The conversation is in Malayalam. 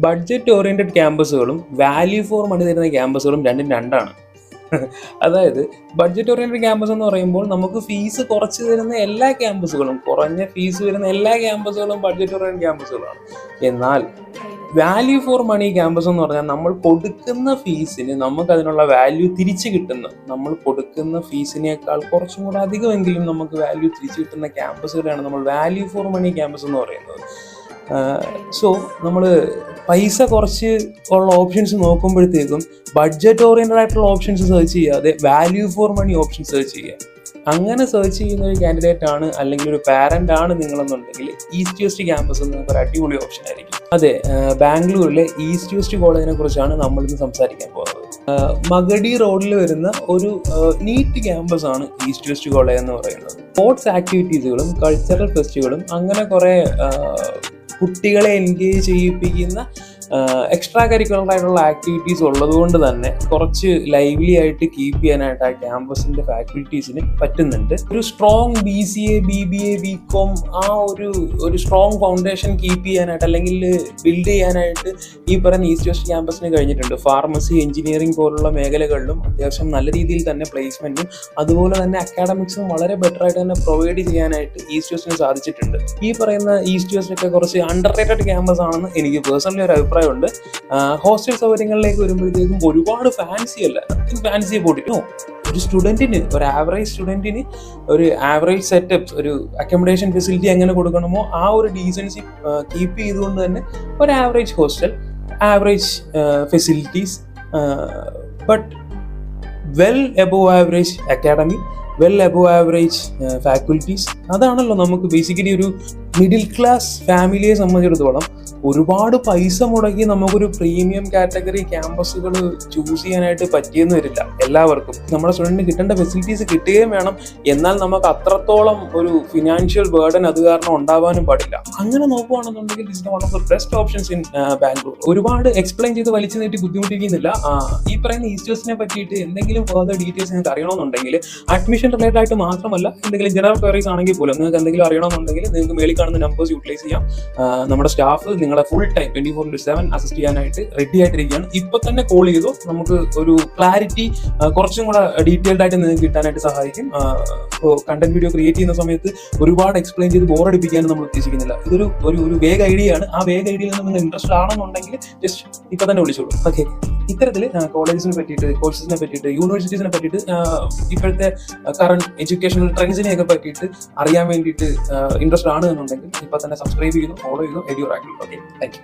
ബഡ്ജറ്റ് ഓറിയന്റഡ് ക്യാമ്പസുകളും വാല്യൂ ഫോർ മണി തരുന്ന ക്യാമ്പസുകളും രണ്ടും രണ്ടാണ്. അതായത് ബഡ്ജറ്റ് ഓറിയന്റഡ് ക്യാമ്പസ് എന്ന് പറയുമ്പോൾ നമുക്ക് ഫീസ് കുറച്ച് തരുന്ന എല്ലാ ക്യാമ്പസുകളും, കുറഞ്ഞ ഫീസ് വരുന്ന എല്ലാ ക്യാമ്പസുകളും ബഡ്ജറ്റ് ഓറിയന്റഡ് ക്യാമ്പസുകളാണ്. എന്നാൽ വാല്യൂ ഫോർ മണി ക്യാമ്പസ് എന്ന് പറഞ്ഞാൽ നമ്മൾ കൊടുക്കുന്ന ഫീസിന് നമുക്ക് അതിനുള്ള വാല്യൂ തിരിച്ചു കിട്ടുന്ന, നമ്മൾ കൊടുക്കുന്ന ഫീസിനേക്കാൾ കുറച്ചും കൂടെ അധികമെങ്കിലും നമുക്ക് വാല്യൂ തിരിച്ചു കിട്ടുന്ന ക്യാമ്പസുകളാണ് നമ്മൾ വാല്യൂ ഫോർ മണി ക്യാമ്പസ് എന്ന് പറയുന്നത്. സോ നമ്മൾ പൈസ കുറച്ച് ഉള്ള ഓപ്ഷൻസ് നോക്കുമ്പോഴത്തേക്കും ബഡ്ജറ്റ് ഓറിയന്റഡ് ആയിട്ടുള്ള ഓപ്ഷൻസ് സെർച്ച് ചെയ്യാതെ value for money option search ചെയ്യുക. അങ്ങനെ സെർച്ച് ചെയ്യുന്ന ഒരു കാൻഡിഡേറ്റ് ആണ് അല്ലെങ്കിൽ ഒരു പാരന്റ് ആണ് നിങ്ങളെന്നുണ്ടെങ്കിൽ ഈസ്റ്റ് വെസ്റ്റ് ക്യാമ്പസ് നിങ്ങൾക്ക് ഒരു അടിപൊളി ഓപ്ഷൻ ആയിരിക്കും. അതെ, ബാംഗ്ലൂരിലെ ഈസ്റ്റ് വെസ്റ്റ് കോളേജിനെ കുറിച്ചാണ് നമ്മളിന്ന് സംസാരിക്കാൻ പോകുന്നത്. മഗഡി റോഡിൽ വരുന്ന ഒരു നീറ്റ് ക്യാമ്പസ് ആണ് ഈസ്റ്റ് വെസ്റ്റ് കോളേജ് എന്ന് പറയുന്നത്. സ്പോർട്സ് ആക്ടിവിറ്റീസുകളും കൾച്ചറൽ ഫെസ്റ്റുകളും അങ്ങനെ കുറേ കുട്ടികളെ എൻഗേജ് ചെയ്യിപ്പിക്കുന്ന എക്സ്ട്രാ കരിക്കുലർ ആയിട്ടുള്ള ആക്ടിവിറ്റീസ് ഉള്ളതുകൊണ്ട് തന്നെ കുറച്ച് ലൈവ്ലി ആയിട്ട് കീപ്പ് ചെയ്യാനായിട്ട് ആ ക്യാമ്പസിന്റെ ഫാക്കൽറ്റീസിന് പറ്റുന്നുണ്ട്. ഒരു സ്ട്രോങ് BCA, BBA, BCom ആ ഒരു സ്ട്രോങ് ഫൗണ്ടേഷൻ കീപ്പ് ചെയ്യാനായിട്ട് അല്ലെങ്കിൽ ബിൽഡ് ചെയ്യാനായിട്ട് ഈ പറയുന്ന ഈസ്റ്റ് വെസ്റ്റ് ക്യാമ്പസിന് കഴിഞ്ഞിട്ടുണ്ട്. ഫാർമസി, എഞ്ചിനീയറിംഗ് പോലുള്ള മേഖലകളിലും അത്യാവശ്യം നല്ല രീതിയിൽ തന്നെ പ്ലേസ്മെന്റും അതുപോലെ തന്നെ അക്കാഡമിക്സും വളരെ ബെറ്റർ ആയിട്ട് തന്നെ പ്രൊവൈഡ് ചെയ്യാനായിട്ട് ഈസ്റ്റ് വെസ്റ്റിന് സാധിച്ചിട്ടുണ്ട്. ഈ പറയുന്ന ഈസ്റ്റ് വെസ്റ്റ് ഒക്കെ കുറച്ച് അണ്ടർ റേറ്റഡ് ക്യാമ്പസ് ആണെന്ന് എനിക്ക് പേഴ്സണലി ഒരു അഭിപ്രായമുണ്ട്. ഹോസ്റ്റൽ സൗകര്യങ്ങളിലേക്ക് വരുമ്പോഴത്തേക്കും ഒരുപാട് ഫാൻസി അല്ല, ഫാൻസി പോട്ടിട്ടോ ഒരു സ്റ്റുഡൻറ്റിന്, ഒരു ആവറേജ് സ്റ്റുഡൻറ്റിന് ഒരു ആവറേജ് സെറ്റപ്പ്, ഒരു അക്കോമഡേഷൻ ഫെസിലിറ്റി എങ്ങനെ കൊടുക്കണമോ ആ ഒരു ഡീസൻസി കീപ്പ് ചെയ്തുകൊണ്ട് തന്നെ ഒരു average hostel, average facilities, but well above average academy, well above average faculties. അതാണല്ലോ നമുക്ക് ബേസിക്കലി ഒരു മിഡിൽ ക്ലാസ് ഫാമിലിയെ സംബന്ധിച്ചിടത്തോളം ഒരുപാട് പൈസ മുടക്കി നമുക്കൊരു പ്രീമിയം കാറ്റഗറി ക്യാമ്പസുകൾ ചൂസ് ചെയ്യാനായിട്ട് പറ്റിയെന്ന് വരില്ല എല്ലാവർക്കും. നമ്മുടെ സ്റ്റുഡൻറ്റിന് കിട്ടേണ്ട ഫെസിലിറ്റീസ് കിട്ടുകയും വേണം, എന്നാൽ നമുക്ക് അത്രത്തോളം ഒരു ഫിനാൻഷ്യൽ ബേർഡൻ അത് കാരണം ഉണ്ടാവാനും പാടില്ല. അങ്ങനെ നോക്കുകയാണെന്നുണ്ടെങ്കിൽ this is one of the best options in Bangalore. ഒരുപാട് എക്സ്പ്ലെയിൻ ചെയ്ത് വലിച്ചു നീട്ടി ബുദ്ധിമുട്ടിക്കുന്നില്ല. ഈ പറയുന്ന ഈസ്റ്റ് വെസ്റ്റിനെ പറ്റിയിട്ട് എന്തെങ്കിലും ഫർദർ ഡീറ്റെയിൽസ് നിങ്ങൾക്ക് അറിയണമെന്നുണ്ടെങ്കിൽ അഡ്മിഷൻ റിലേറ്റഡ് ആയിട്ട് മാത്രമല്ല, എന്തെങ്കിലും ജനറൽ ക്വയറീസ് ആണെങ്കിൽ പോലും നിങ്ങൾക്ക് എന്തെങ്കിലും അറിയണമെന്നുണ്ടെങ്കിൽ നിങ്ങൾക്ക് മേളിൽ കാണുന്ന നമ്പേഴ്സ് യൂട്ടിലൈസ് ചെയ്യാം. നമ്മുടെ സ്റ്റാഫ് നിങ്ങളെ ഫുൾ ടൈം 24/7 അസിസ്റ്റ് ചെയ്യാനായിട്ട് റെഡി ആയിട്ടിരിക്കുകയാണ്. ഇപ്പൊ തന്നെ കോൾ ചെയ്തു, നമുക്ക് ഒരു ക്ലാരിറ്റി കുറച്ചും കൂടെ ഡീറ്റെയിൽഡ് ആയിട്ട് നിങ്ങൾക്ക് കിട്ടാനായിട്ട് സഹായിക്കും. ഇപ്പോൾ കണ്ടന്റ് വീഡിയോ ക്രിയേറ്റ് ചെയ്യുന്ന സമയത്ത് ഒരുപാട് എക്സ്പ്ലെയിൻ ചെയ്ത് ബോറടിപ്പിക്കാനും നമ്മൾ ഉദ്ദേശിക്കുന്നില്ല. ഇതൊരു ഒരു വേഗ ഐഡിയ ആണ്. ആ വേഗ ഐഡിയയിൽ നിന്ന് നിങ്ങൾ ഇൻട്രസ്റ്റ് ആണെന്നുണ്ടെങ്കിൽ ജസ്റ്റ് ഇപ്പൊ തന്നെ വിളിച്ചോളൂ. ഓക്കെ, ഇത്തരത്തിൽ കോളേജസിനെ പറ്റിയിട്ട്, കോഴ്സസിനെ പറ്റിയിട്ട്, യൂണിവേഴ്സിറ്റീസിനെ പറ്റിയിട്ട്, ഇപ്പോഴത്തെ കറന്റ് എഡ്യൂക്കേഷണൽ ട്രെൻഡ്സിനെയൊക്കെ പറ്റിയിട്ട് അറിയാൻ വേണ്ടിയിട്ട് ഇൻട്രസ്റ്റ് ആണ് എന്നുണ്ടെങ്കിൽ ഇപ്പൊ തന്നെ സബ്സ്ക്രൈബ് ചെയ്തു, ഫോളോ ചെയ്തു, എഡ്യൂറാക്കിയിട്ടു. Okay, thank you.